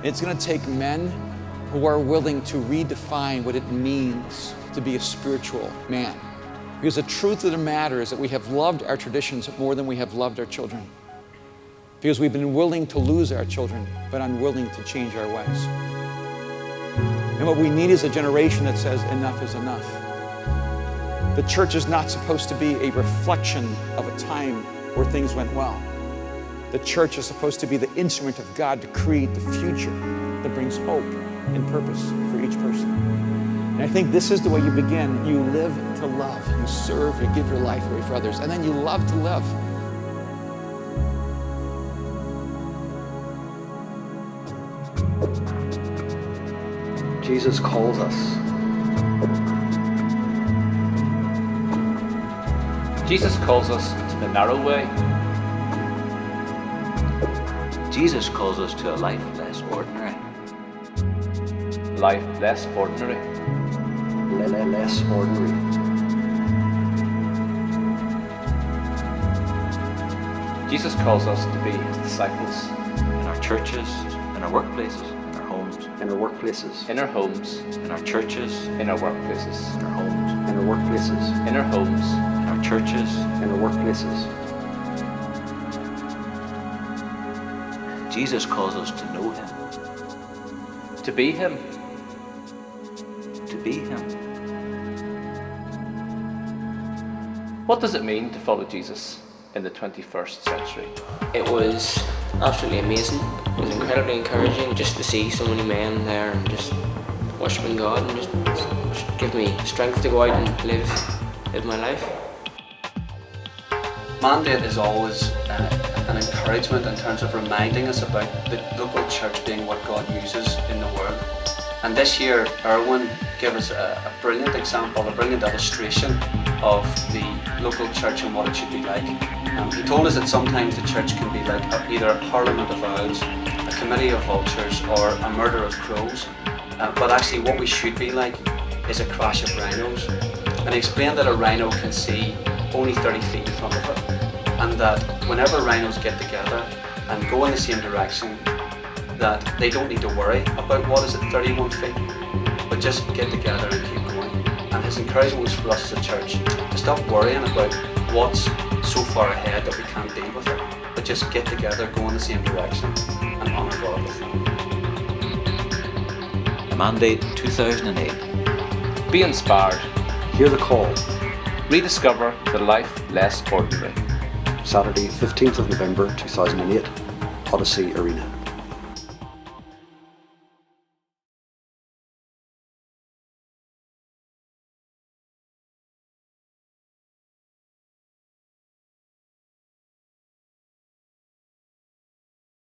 It's going to take men who are willing to redefine what it means to be a spiritual man. Because the truth of the matter is that we have loved our traditions more than we have loved our children. Because we've been willing to lose our children, but unwilling to change our ways. And what we need is a generation that says, enough is enough. The church is not supposed to be a reflection of a time where things went well. The church is supposed to be the instrument of God to create the future that brings hope and purpose for each person. And I think this is the way you begin. You live to love. You serve, you give your life away for others, and then you love to live. Jesus calls us. Jesus calls us to the narrow way. Jesus calls us to a life less ordinary. Life less ordinary. Less ordinary. Jesus calls us to be his disciples. In our churches, in our workplaces, in our homes. In our workplaces. In our homes. In our churches. In our workplaces. In our homes. In our workplaces. In our homes. In our churches. In our workplaces. Jesus calls us to know him. To be him. To be him. What does it mean to follow Jesus in the 21st century? It was absolutely amazing. It was incredibly encouraging just to see so many men there and just worshiping God and just give me strength to go out and live my life. Mandate is always an encouragement in terms of reminding us about the local church being what God uses in the world. And this year, Erwin gave us a brilliant example, a brilliant illustration of the local church and what it should be like. He told us that sometimes the church can be like either a parliament of owls, a committee of vultures, or a murder of crows. But actually what we should be like is a crash of rhinos. And he explained that a rhino can see only 30 feet in front of it. And that whenever rhinos get together and go in the same direction, that they don't need to worry about what is at 31 feet, but just get together and keep going. And his encouragement was for us as a church to stop worrying about what's so far ahead that we can't deal with it, but just get together, go in the same direction, and honour God with it. The Mandate 2008. Be inspired. Hear the call. Rediscover the life less ordinary. Saturday, 15th of November 2008, Odyssey Arena.